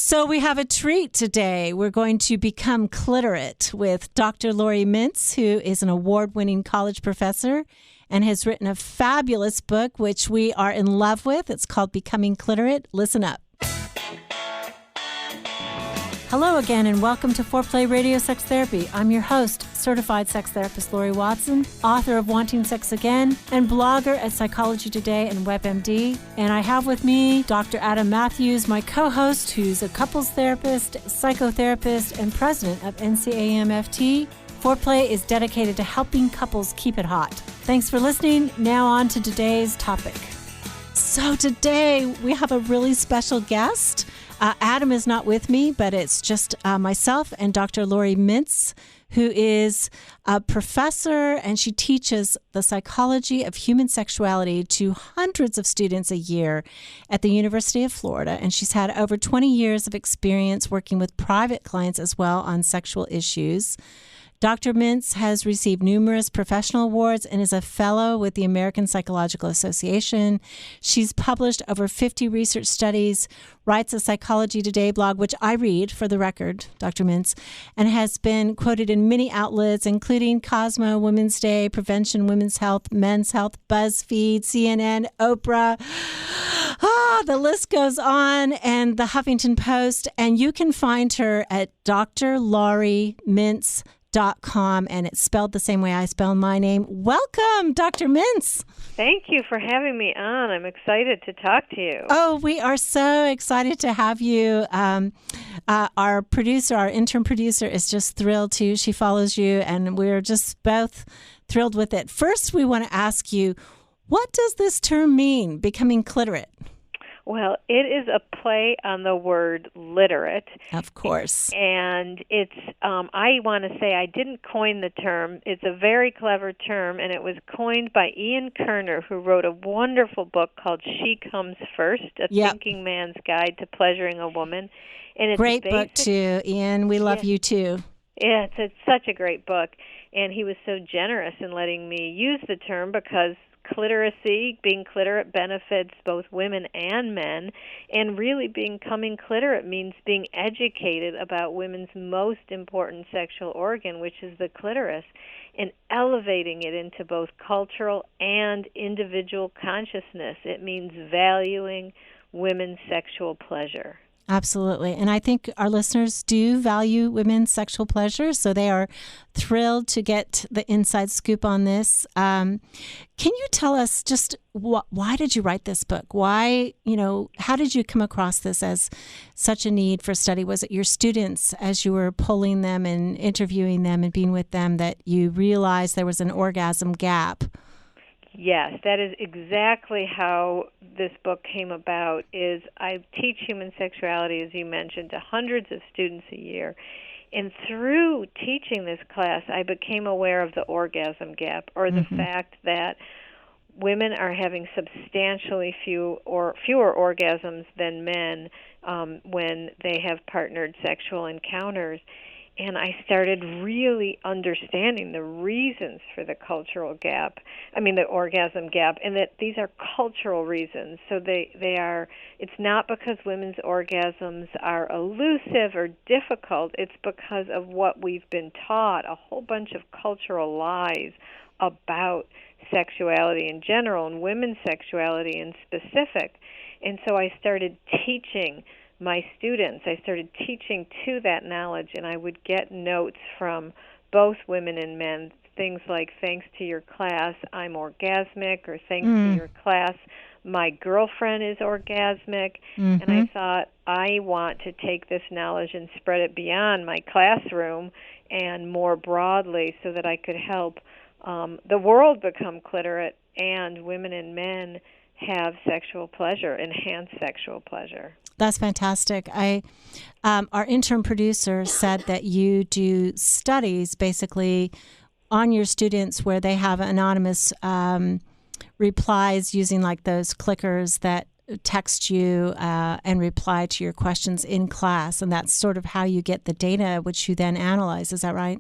So we have a treat today. We're going to become Cliterate with Dr. Laurie Mintz, who is an award-winning college professor and has written a fabulous book, which we are in love with. It's called Becoming Clitorate. Listen up. Hello again, and welcome to Foreplay Radio Sex Therapy. I'm your host, certified sex therapist Laurie Watson, author of Wanting Sex Again, and blogger at Psychology Today and WebMD. And I have with me Dr. Adam Matthews, my co-host, who's a couples therapist, psychotherapist, and president of NCAMFT. Foreplay is dedicated to helping couples keep it hot. Thanks for listening. Now on to today's topic. So today we have a really special guest. Adam is not with me, but it's just myself and Dr. Laurie Mintz, who is a professor, and she teaches the psychology of human sexuality to hundreds of students a year at the University of Florida. And she's had over 20 years of experience working with private clients as well on sexual issues. Dr. Mintz has received numerous professional awards and is a fellow with the American Psychological Association. She's published over 50 research studies, writes a Psychology Today blog, which I read for the record, Dr. Mintz, and has been quoted in many outlets, including Cosmo, Women's Day, Prevention, Women's Health, Men's Health, BuzzFeed, CNN, Oprah. The list goes on, and the Huffington Post. And you can find her at drlauriemintz.com, and it's spelled the same way I spell my name. Welcome, Dr. Mintz. Thank you for having me on. I'm excited to talk to you. Oh, we are so excited to have you. Our producer, our intern producer, is just thrilled too. She follows you, and we're just both thrilled with it. First, we want to ask you, what does this term mean, becoming clitorate? Well, it is a play on the word literate. Of course. And it's, I want to say I didn't coin the term. It's a very clever term, and it was coined by Ian Kerner, who wrote a wonderful book called She Comes First, A Thinking Man's Guide to Pleasuring a Woman. And it's great book, too, Ian. We love you, too. Yeah, it's such a great book. And he was so generous in letting me use the term because clitoracy, being clitorate, benefits both women and men, and really becoming clitorate means being educated about women's most important sexual organ, which is the clitoris, and elevating it into both cultural and individual consciousness. It means valuing women's sexual pleasure. Absolutely. And I think our listeners do value women's sexual pleasure, so they are thrilled to get the inside scoop on this. Can you tell us just why did you write this book? Why, how did you come across this as such a need for study? Was it your students, as you were polling them and interviewing them and being with them, that you realized there was an orgasm gap? Yes, that is exactly how this book came about. Is I teach human sexuality, as you mentioned, to hundreds of students a year. And through teaching this class, I became aware of the orgasm gap, or the fact that women are having substantially fewer orgasms than men when they have partnered sexual encounters. And I started really understanding the reasons for the the orgasm gap, and that these are cultural reasons. So it's not because women's orgasms are elusive or difficult, it's because of what we've been taught, a whole bunch of cultural lies about sexuality in general and women's sexuality in specific. And so I started teaching my students. I started teaching to that knowledge, and I would get notes from both women and men, things like, thanks to your class, I'm orgasmic, or thanks to your class, my girlfriend is orgasmic. And I thought, I want to take this knowledge and spread it beyond my classroom and more broadly so that I could help the world become clitorate and women and men have sexual pleasure, enhanced sexual pleasure. That's fantastic. Our intern producer said that you do studies basically on your students where they have anonymous replies using like those clickers that text you and reply to your questions in class. And that's sort of how you get the data, which you then analyze. Is that right?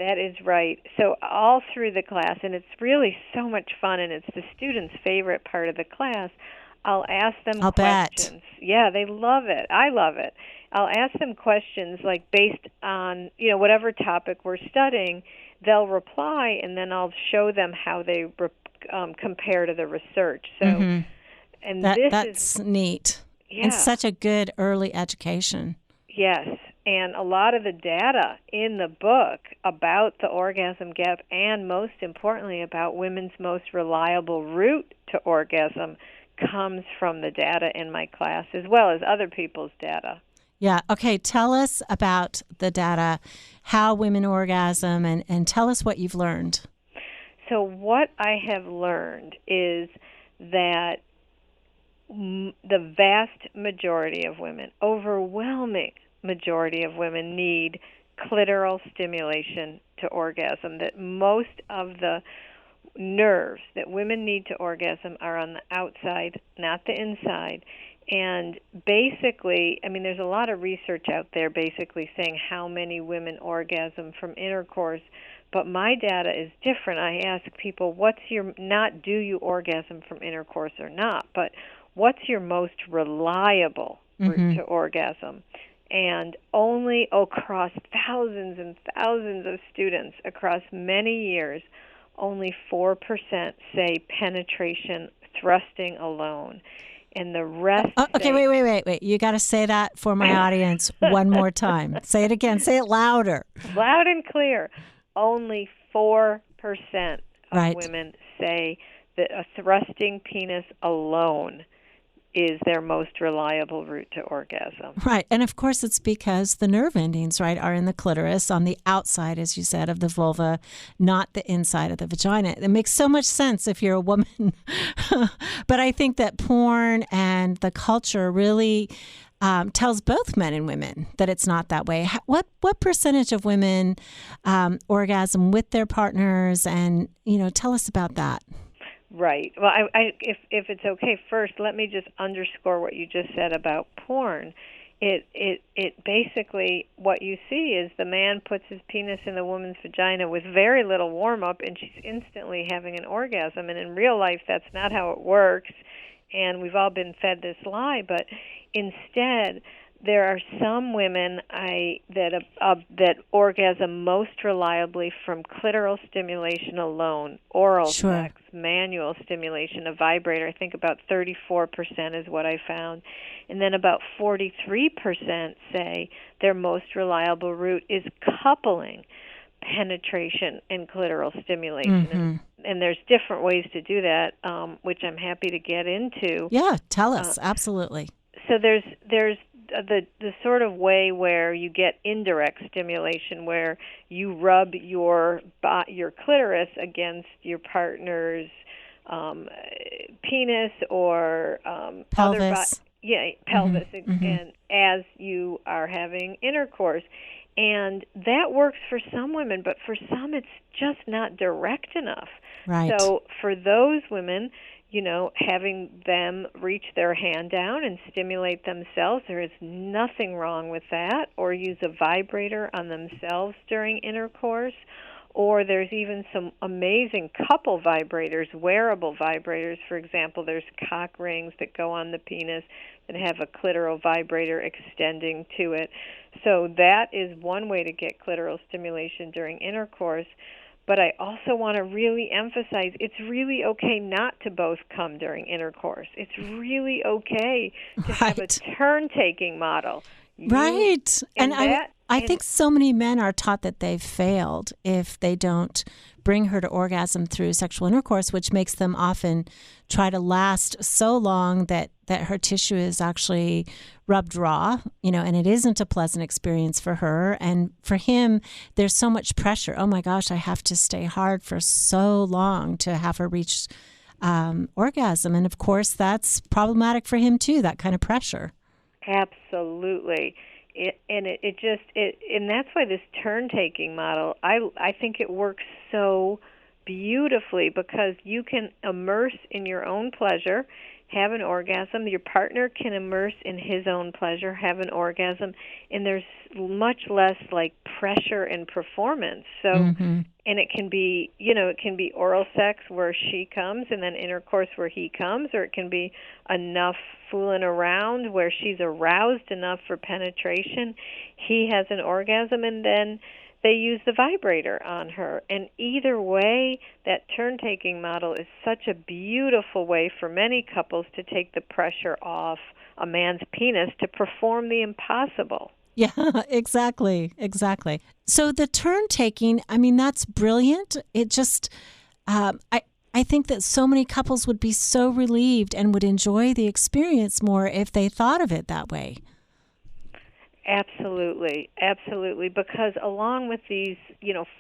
That is right. So all through the class, and it's really so much fun, and it's the students' favorite part of the class, I'll ask them I'll questions. bet. Yeah, they love it. I love it. I'll ask them questions like based on, whatever topic we're studying. They'll reply, and then I'll show them how they compare to the research. So, and That's neat. Yeah. And such a good early education. Yes, and a lot of the data in the book about the orgasm gap and, most importantly, about women's most reliable route to orgasm comes from the data in my class as well as other people's data. Yeah. Okay. Tell us about the data, how women orgasm, and tell us what you've learned. So what I have learned is that the vast majority of women, overwhelming majority of women, need clitoral stimulation to orgasm, that most of the nerves that women need to orgasm are on the outside, not the inside. And basically, there's a lot of research out there basically saying how many women orgasm from intercourse, but my data is different. I ask people, not do you orgasm from intercourse or not, but what's your most reliable route to orgasm? And only across thousands and thousands of students across many years, only 4% say penetration, thrusting alone. And the rest okay, wait. You got to say that for my audience one more time. Say it again. Say it louder. Loud and clear. Only 4% of women say that a thrusting penis alone is their most reliable route to orgasm. Right. And of course, it's because the nerve endings, are in the clitoris, on the outside, as you said, of the vulva, not the inside of the vagina. It makes so much sense if you're a woman. But I think that porn and the culture really tells both men and women that it's not that way. What percentage of women orgasm with their partners? And, tell us about that. Right. Well, if it's okay, first let me just underscore what you just said about porn. It basically, what you see is the man puts his penis in the woman's vagina with very little warm up, and she's instantly having an orgasm. And in real life, that's not how it works. And we've all been fed this lie. But instead, there are some women that orgasm most reliably from clitoral stimulation alone, oral sex, manual stimulation, a vibrator. I think about 34% is what I found. And then about 43% say their most reliable route is coupling penetration and clitoral stimulation. And there's different ways to do that, which I'm happy to get into. Yeah, tell us. Absolutely. So there's the sort of way where you get indirect stimulation, where you rub your clitoris against your partner's penis or pelvis. Pelvis, and as you are having intercourse. And that works for some women, but for some it's just not direct enough. Right. So for those women, having them reach their hand down and stimulate themselves, there is nothing wrong with that, or use a vibrator on themselves during intercourse. Or there's even some amazing couple vibrators, wearable vibrators. For example, there's cock rings that go on the penis that have a clitoral vibrator extending to it. So that is one way to get clitoral stimulation during intercourse. But I also want to really emphasize it's really okay not to both come during intercourse. It's really okay to have a turn-taking model. Right. And I think so many men are taught that they've failed if they don't bring her to orgasm through sexual intercourse, which makes them often try to last so long that her tissue is actually rubbed raw, and it isn't a pleasant experience for her. And for him, there's so much pressure. Oh my gosh, I have to stay hard for so long to have her reach orgasm. And of course, that's problematic for him too, that kind of pressure. Absolutely. And that's why this turn-taking model, I think it works so beautifully, because you can immerse in your own pleasure have an orgasm. Your partner can immerse in his own pleasure, have an orgasm, and there's much less like pressure and performance. So, and it can be, it can be oral sex where she comes and then intercourse where he comes, or it can be enough fooling around where she's aroused enough for penetration. He has an orgasm, and then they use the vibrator on her. And either way, that turn-taking model is such a beautiful way for many couples to take the pressure off a man's penis to perform the impossible. Yeah, exactly. So the turn-taking, I mean, that's brilliant. It just, I think that so many couples would be so relieved and would enjoy the experience more if they thought of it that way. Absolutely, because along with these,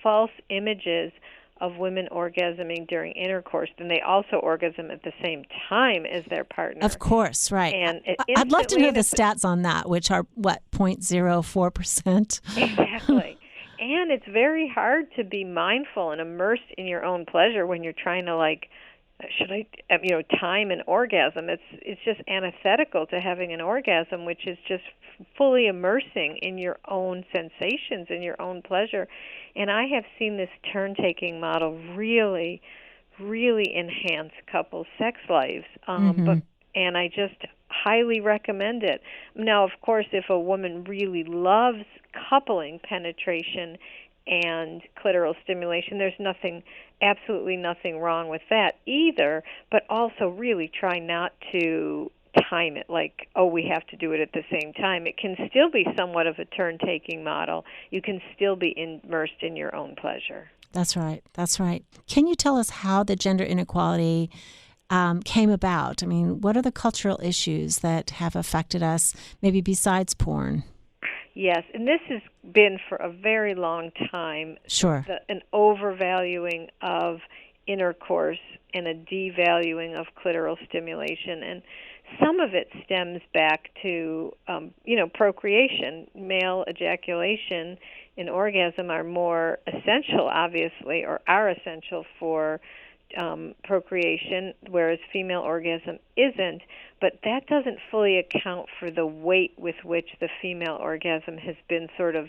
false images of women orgasming during intercourse, then they also orgasm at the same time as their partner. Of course, right. And I'd love to know the stats on that, which are, 0.04%? Exactly. And it's very hard to be mindful and immersed in your own pleasure when you're trying to, time an orgasm. It's just antithetical to having an orgasm, which is just fully immersing in your own sensations and your own pleasure. And I have seen this turn-taking model really, really enhance couples' sex lives. And I just highly recommend it. Now, of course, if a woman really loves coupling penetration and clitoral stimulation, there's absolutely nothing wrong with that either, but also really try not to time it like, we have to do it at the same time. It can still be somewhat of a turn-taking model. You can still be immersed in your own pleasure. That's right. Can you tell us how the gender inequality came about? I mean, what are the cultural issues that have affected us, maybe besides porn? Yes, and this has been for a very long time. Sure. An overvaluing of intercourse and a devaluing of clitoral stimulation. And some of it stems back to, procreation. Male ejaculation and orgasm are more essential, obviously, or are essential for procreation, whereas female orgasm isn't. But that doesn't fully account for the weight with which the female orgasm has been sort of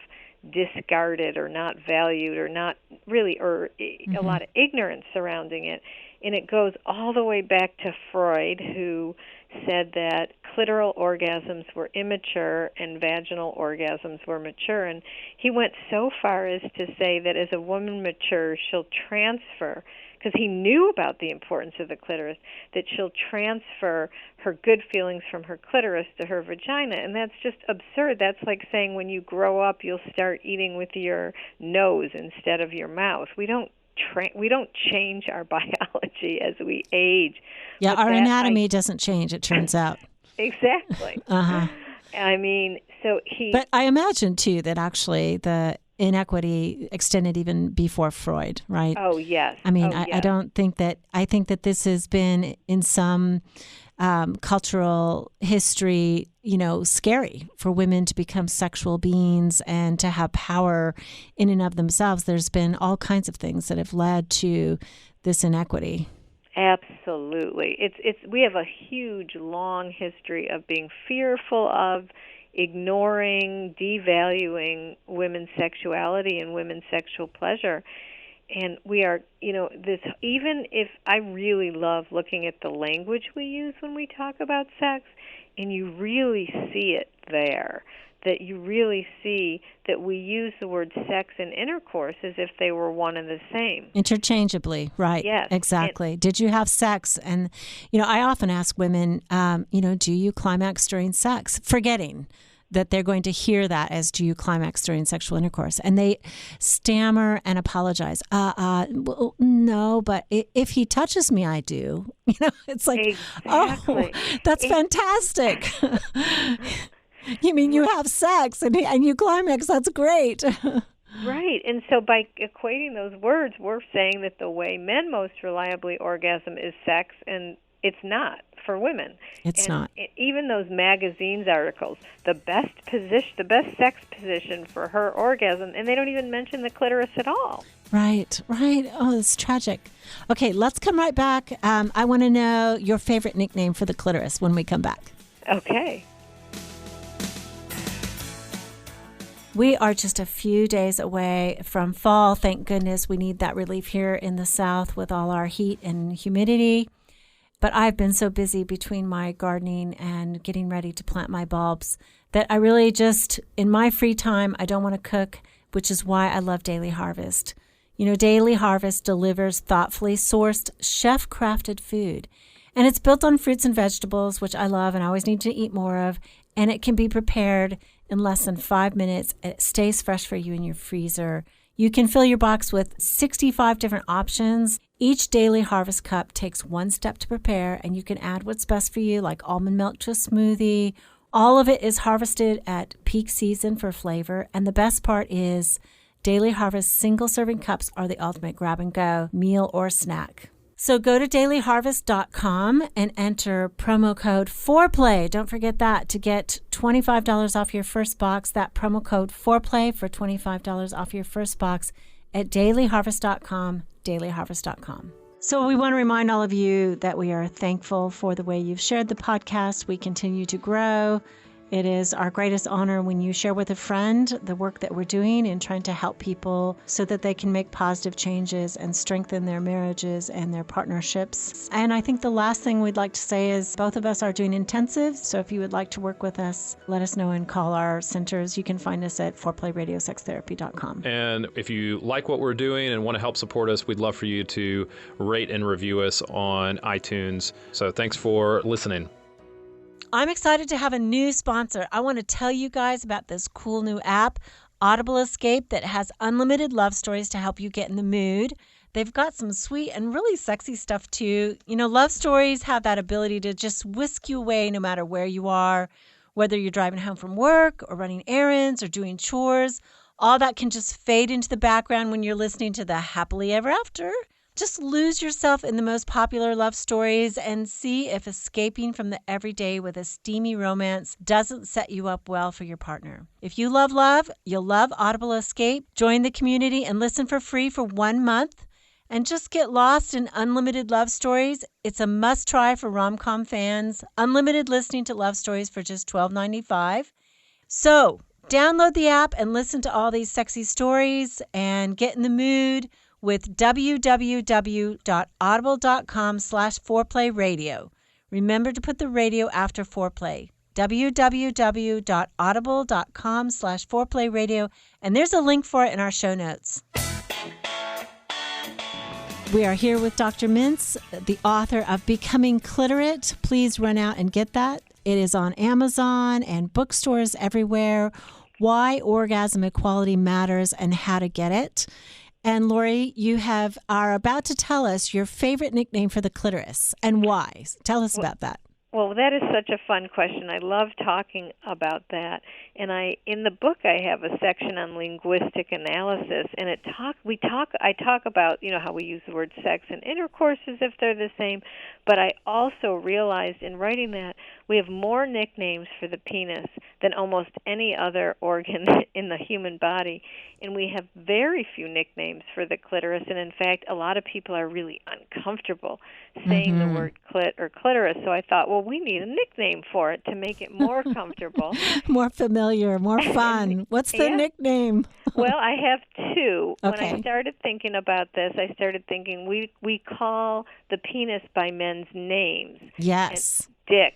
discarded or not valued or not really, or a lot of ignorance surrounding it. And it goes all the way back to Freud, who said that clitoral orgasms were immature and vaginal orgasms were mature. And he went so far as to say that as a woman matures, she'll transfer, because he knew about the importance of the clitoris, that she'll transfer her good feelings from her clitoris to her vagina. And that's just absurd. That's like saying when you grow up, you'll start eating with your nose instead of your mouth. We don't change our biology as we age. Yeah, our anatomy doesn't change, it turns out. Exactly. I mean, But I imagine, too, that actually the inequity extended even before Freud, right? Oh, yes. I mean, I think that this has been in some cultural history, scary for women to become sexual beings and to have power in and of themselves. There's been all kinds of things that have led to this inequity. Absolutely. We have a huge, long history of being fearful of, ignoring, devaluing women's sexuality and women's sexual pleasure. And we are, even if I really love looking at the language we use when we talk about sex, and you really see it there, that you really see that we use the word sex and intercourse as if they were one and the same. Interchangeably, right. Yes. Exactly. Did you have sex? And, I often ask women, do you climax during sex? Forgetting that they're going to hear that as, do you climax during sexual intercourse? And they stammer and apologize. Well, no, but if he touches me, I do. It's like, exactly. Oh, that's fantastic. You mean you have sex and you climax? That's great. Right. And so by equating those words, we're saying that the way men most reliably orgasm is sex, and it's not. for women. It's not. Even those magazines articles, the best sex position for her orgasm, and they don't even mention the clitoris at all. Right. Oh, it's tragic. Okay, let's come right back. I want to know your favorite nickname for the clitoris when we come back. Okay. We are just a few days away from fall. Thank goodness we need that relief here in the South with all our heat and humidity. But I've been so busy between my gardening and getting ready to plant my bulbs that I really just, in my free time, I don't want to cook, which is why I love Daily Harvest. You know, Daily Harvest delivers thoughtfully sourced, chef-crafted food. And it's built on fruits and vegetables, which I love and I always need to eat more of. And it can be prepared in less than 5 minutes. It stays fresh for you in your freezer. You can fill your box with 65 different options. Each Daily Harvest cup takes one step to prepare, and you can add what's best for you, like almond milk to a smoothie. All of it is harvested at peak season for flavor. And the best part is Daily Harvest single-serving cups are the ultimate grab-and-go meal or snack. So go to dailyharvest.com and enter promo code 4play. Don't forget that to get $25 off your first box. That promo code 4play for $25 off your first box at dailyharvest.com, dailyharvest.com. So we want to remind all of you that we are thankful for the way you've shared the podcast. We continue to grow. It is our greatest honor when you share with a friend the work that we're doing in trying to help people so that they can make positive changes and strengthen their marriages and their partnerships. And I think the last thing we'd like to say is both of us are doing intensives. So if you would like to work with us, let us know and call our centers. You can find us at foreplayradiosextherapy.com. And if you like what we're doing and want to help support us, we'd love for you to rate and review us on iTunes. So thanks for listening. I'm excited to have a new sponsor. I want to tell you guys about this cool new app, Audible Escape, that has unlimited love stories to help you get in the mood. They've got some sweet and really sexy stuff too. You know, love stories have that ability to just whisk you away no matter where you are, whether you're driving home from work or running errands or doing chores. All that can just fade into the background when you're listening to the happily ever after. Just lose yourself in the most popular love stories and see if escaping from the everyday with a steamy romance doesn't set you up well for your partner. If you love love, you'll love Audible Escape. Join the community and listen for free for 1 month and just get lost in unlimited love stories. It's a must-try for rom-com fans. Unlimited listening to love stories for just $12.95. So download the app and listen to all these sexy stories and get in the mood with www.audible.com/foreplayradio. Remember to put the radio after foreplay. www.audible.com/foreplayradio. And there's a link for it in our show notes. We are here with Dr. Mintz, the author of Becoming Clitorate. Please run out and get that. It is on Amazon and bookstores everywhere. Why Orgasm Equality Matters and how to get it. And Laurie, you are about to tell us your favorite nickname for the clitoris and why. Tell us about that. Well, that is such a fun question. I love talking about that. And in the book I have a section on linguistic analysis, and I talk about, how we use the word sex and intercourse as if they're the same, but I also realized in writing that we have more nicknames for the penis than almost any other organ in the human body, and we have very few nicknames for the clitoris, and in fact, a lot of people are really uncomfortable saying the word clit or clitoris, so I thought, well, we need a nickname for it to make it more comfortable. More familiar, more fun. What's the nickname? Well, I have two. Okay. When I started thinking about this, I started thinking we call the penis by men's names. Yes. And Dick,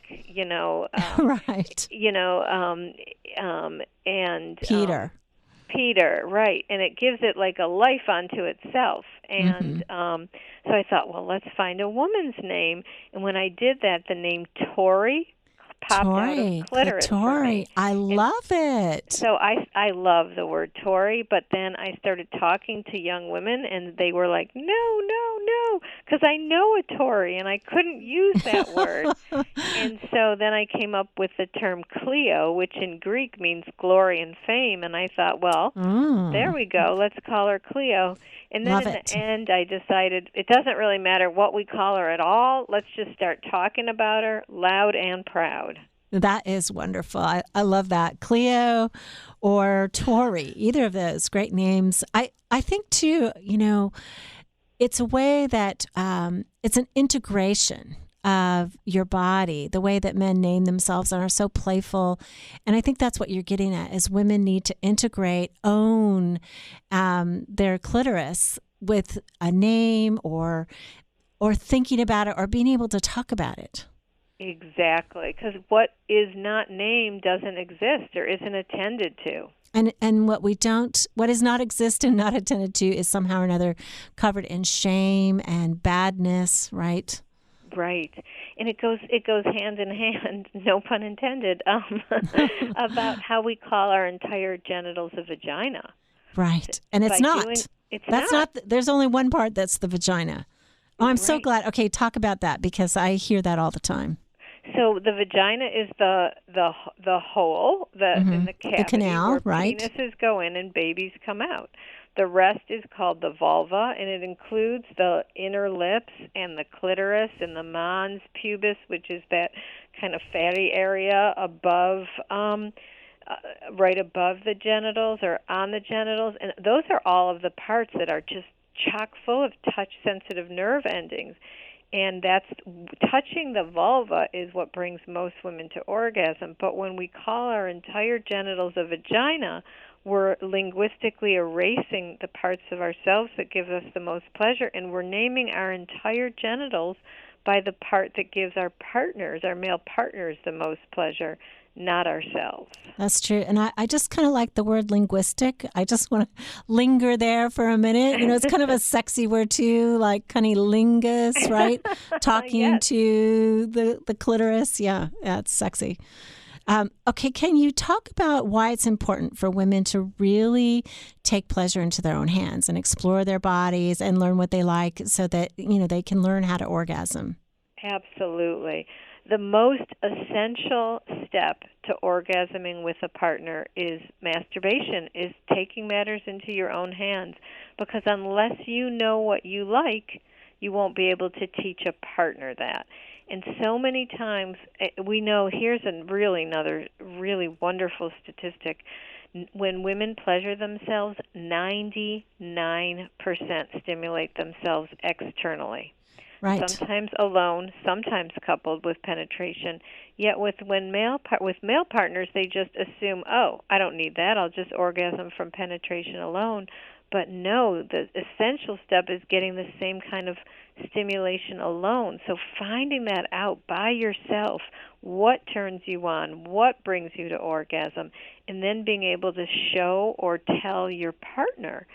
right. And Peter. Peter, right. And it gives it like a life unto itself. And so I thought, well, let's find a woman's name. And when I did that, the name Tori popped out of clitoris for me. I love it. So I love the word Tory, but then I started talking to young women, and they were like, no, because I know a Tory, and I couldn't use that word. And so then I came up with the term Clio, which in Greek means glory and fame, and I thought, well, there we go. Let's call her Clio. And then the end, I decided it doesn't really matter what we call her at all. Let's just start talking about her loud and proud. That is wonderful. I love that. Clio or Tori, either of those great names. I think, too, it's a way that it's an integration of your body, the way that men name themselves and are so playful. And I think that's what you're getting at, is women need to integrate, own their clitoris with a name or thinking about it or being able to talk about it. Exactly, because what is not named doesn't exist or isn't attended to. And what is not exist and not attended to is somehow or another covered in shame and badness, right? Right, and it goes hand in hand, no pun intended, about how we call our entire genitals a vagina. Right, and it's not. That's not. There's only one part that's the vagina. Oh, I'm so glad. Okay, talk about that, because I hear that all the time. So the vagina is the hole, in the cavity, the canal, where right? Penises go in and babies come out. The rest is called the vulva, and it includes the inner lips and the clitoris and the mons pubis, which is that kind of fatty area above, right above the genitals or on the genitals. And those are all of the parts that are just chock full of touch-sensitive nerve endings. And that's touching the vulva is what brings most women to orgasm. But when we call our entire genitals a vagina, we're linguistically erasing the parts of ourselves that give us the most pleasure, and we're naming our entire genitals by the part that gives our male partners, the most pleasure, not ourselves. That's true. And I just kind of like the word linguistic. I just want to linger there for a minute. It's kind of a sexy word too, like cunnilingus, right? Talking to the clitoris. Yeah, it's sexy. Okay, can you talk about why it's important for women to really take pleasure into their own hands and explore their bodies and learn what they like so that, they can learn how to orgasm? Absolutely. The most essential step to orgasming with a partner is masturbation, is taking matters into your own hands. Because unless you know what you like, you won't be able to teach a partner that. And so many times we know, here's another really wonderful statistic. When women pleasure themselves, 99% stimulate themselves externally. Right. Sometimes alone, sometimes coupled with penetration. Yet with male partners, they just assume, oh, I don't need that. I'll just orgasm from penetration alone. But no, the essential step is getting the same kind of stimulation alone. So finding that out by yourself, what turns you on, what brings you to orgasm, and then being able to show or tell your partner,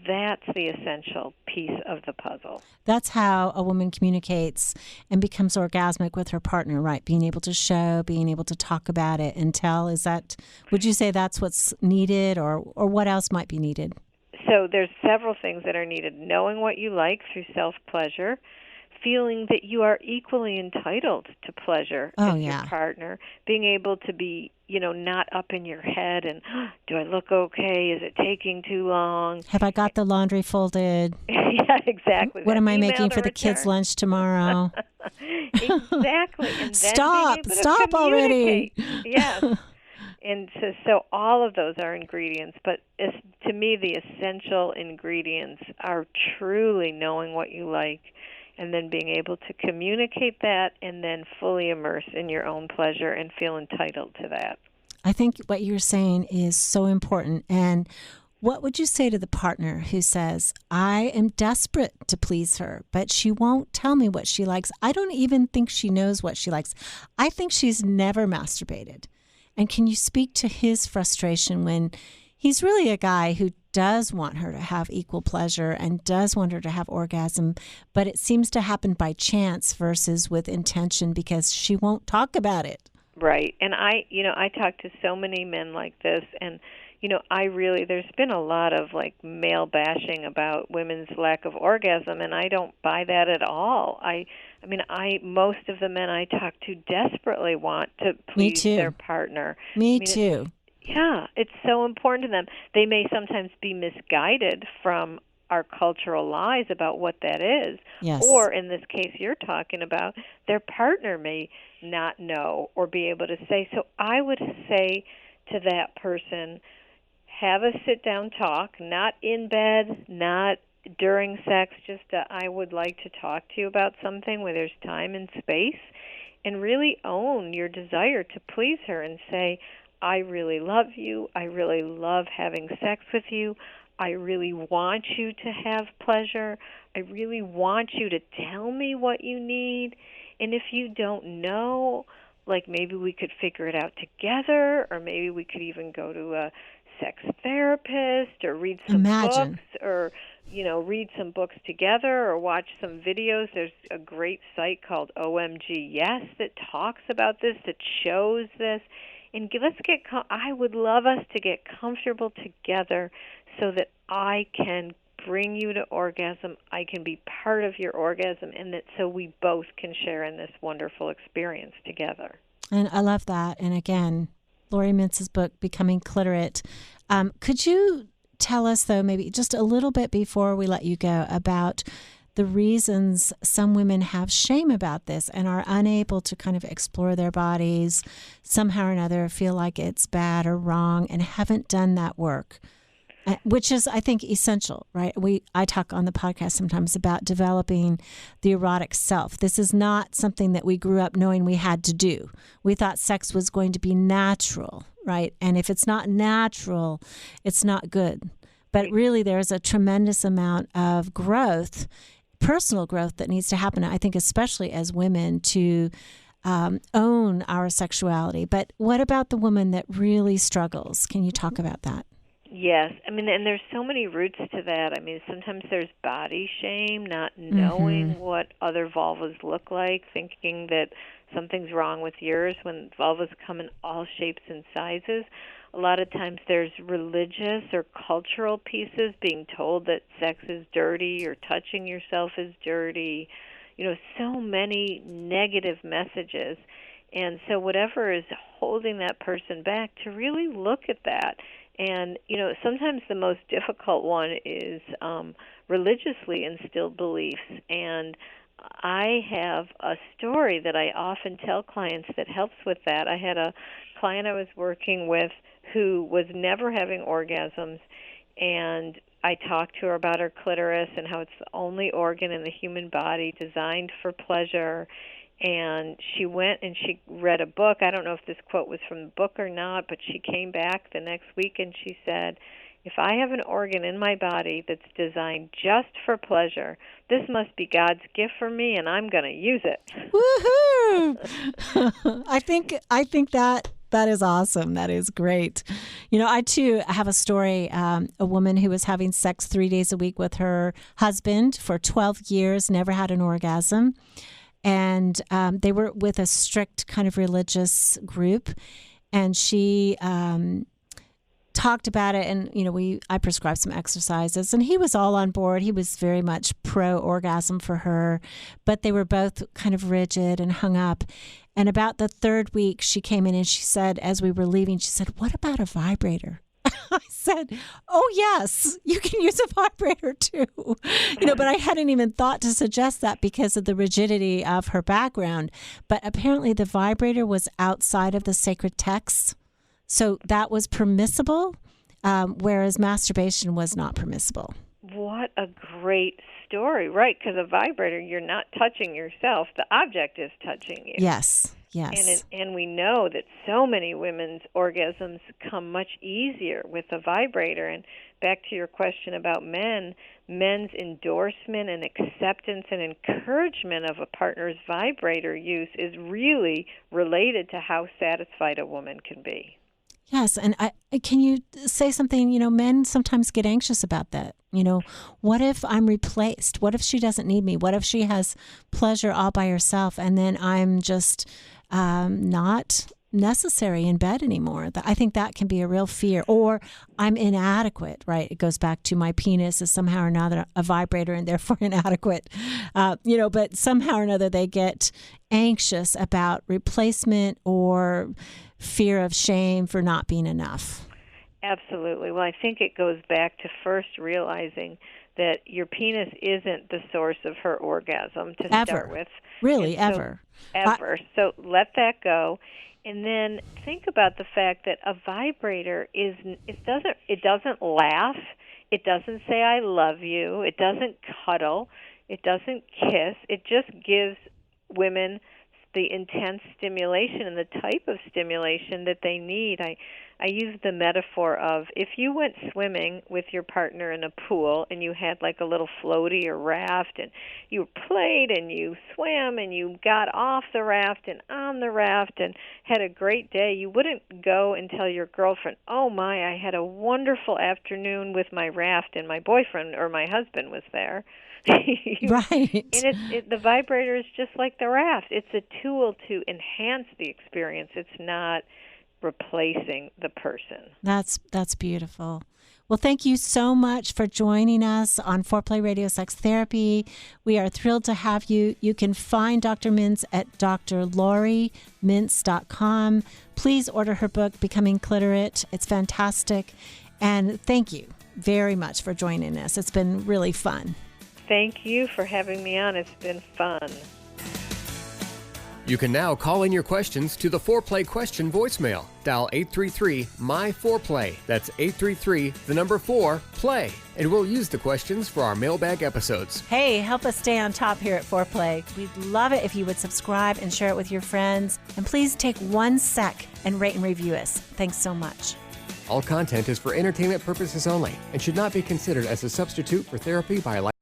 that's the essential piece of the puzzle. That's how a woman communicates and becomes orgasmic with her partner, right? Being able to show, being able to talk about it and tell. Would you say that's what's needed, or what else might be needed? So there's several things that are needed. Knowing what you like through self-pleasure, feeling that you are equally entitled to pleasure as your partner, being able to be, not up in your head and, do I look okay? Is it taking too long? Have I got the laundry folded? Yeah, exactly. What am I making for the kids' lunch tomorrow? Exactly. And then Stop already. Yes. And so all of those are ingredients, but to me the essential ingredients are truly knowing what you like and then being able to communicate that and then fully immerse in your own pleasure and feel entitled to that. I think what you're saying is so important. And what would you say to the partner who says, I am desperate to please her, but she won't tell me what she likes. I don't even think she knows what she likes. I think she's never masturbated. And can you speak to his frustration when he's really a guy who does want her to have equal pleasure and does want her to have orgasm, but it seems to happen by chance versus with intention because she won't talk about it? Right. And I talk to so many men like this, and there's been a lot of like male bashing about women's lack of orgasm, and I don't buy that at all. Most of the men I talk to desperately want to please their partner. Me too. Yeah, it's so important to them. They may sometimes be misguided from our cultural lies about what that is. Yes. Or in this case you're talking about, their partner may not know or be able to say. So I would say to that person, have a sit-down talk, not in bed, not during sex, just I would like to talk to you about something where there's time and space, and really own your desire to please her and say, I really love you. I really love having sex with you. I really want you to have pleasure. I really want you to tell me what you need. And if you don't know, like maybe we could figure it out together, or maybe we could even go to a sex therapist or read some books, or read some books together or watch some videos. There's a great site called OMG Yes that talks about this, that shows this. And I would love us to get comfortable together so that I can bring you to orgasm, I can be part of your orgasm, and that so we both can share in this wonderful experience together. And I love that. And again, Laurie Mintz's book, Becoming Clitorate. Could you tell us, though, maybe just a little bit before we let you go, about the reasons some women have shame about this and are unable to kind of explore their bodies, somehow or another feel like it's bad or wrong, and haven't done that work, which is, I think, essential, right? I talk on the podcast sometimes about developing the erotic self. This is not something that we grew up knowing we had to do. We thought sex was going to be natural, right? And if it's not natural, it's not good. But really, there's a tremendous amount of growth, personal growth, that needs to happen, I think, especially as women, to own our sexuality. But what about the woman that really struggles? Can you talk about that? Yes. And there's so many roots to that. Sometimes there's body shame, not knowing what other vulvas look like, thinking that something's wrong with yours when vulvas come in all shapes and sizes. A lot of times there's religious or cultural pieces, being told that sex is dirty or touching yourself is dirty. So many negative messages. And so whatever is holding that person back, to really look at that. And, sometimes the most difficult one is religiously instilled beliefs. And I have a story that I often tell clients that helps with that. I had a client I was working with who was never having orgasms, and I talked to her about her clitoris and how it's the only organ in the human body designed for pleasure. And she went and she read a book. I don't know if this quote was from the book or not, but she came back the next week and she said, if I have an organ in my body that's designed just for pleasure, this must be God's gift for me, and I'm going to use it. Woohoo! I think that is awesome. That is great. I too have a story. A woman who was having sex 3 days a week with her husband for 12 years, never had an orgasm. And they were with a strict kind of religious group. And she talked about it, and I prescribed some exercises, and he was all on board. He was very much pro orgasm for her, but they were both kind of rigid and hung up. And about the third week, she came in and she said, as we were leaving, she said, "What about a vibrator?" I said, "Oh yes, you can use a vibrator too." But I hadn't even thought to suggest that because of the rigidity of her background. But apparently, the vibrator was outside of the sacred texts. So that was permissible, whereas masturbation was not permissible. What a great story, right? Because a vibrator, you're not touching yourself. The object is touching you. Yes. And we know that so many women's orgasms come much easier with a vibrator. And back to your question about men's endorsement and acceptance and encouragement of a partner's vibrator use is really related to how satisfied a woman can be. Yes, and can you say something, men sometimes get anxious about that. What if I'm replaced? What if she doesn't need me? What if she has pleasure all by herself and then I'm just not necessary in bed anymore. I think that can be a real fear. Or I'm inadequate, right? It goes back to my penis is somehow or another a vibrator and therefore inadequate. But somehow or another they get anxious about replacement or fear of shame for not being enough. Absolutely. Well, I think it goes back to first realizing that your penis isn't the source of her orgasm to start with. Really, ever. So let that go. And then think about the fact that a vibrator it doesn't laugh, it doesn't say I love you, it doesn't cuddle, it doesn't kiss. It just gives women the intense stimulation and the type of stimulation that they need. I use the metaphor of if you went swimming with your partner in a pool and you had like a little floaty or raft and you played and you swam and you got off the raft and on the raft and had a great day, you wouldn't go and tell your girlfriend, oh my, I had a wonderful afternoon with my raft and my boyfriend or my husband was there. Right. And the vibrator is just like the raft. It's a tool to enhance the experience. It's not replacing the person. That's beautiful. Well, thank you so much for joining us on Foreplay Radio Sex Therapy. We are thrilled to have you. You can find Dr. Mintz at drlauriemintz.com. Please order her book, Becoming Clitorate. It's fantastic. And thank you very much for joining us. It's been really fun. Thank you for having me on. It's been fun. You can now call in your questions to the Foreplay question voicemail. Dial 833-MY-4PLAY. That's 833-4-PLAY. And we'll use the questions for our mailbag episodes. Hey, help us stay on top here at Foreplay. We'd love it if you would subscribe and share it with your friends. And please take 1 sec and rate and review us. Thanks so much. All content is for entertainment purposes only and should not be considered as a substitute for therapy by a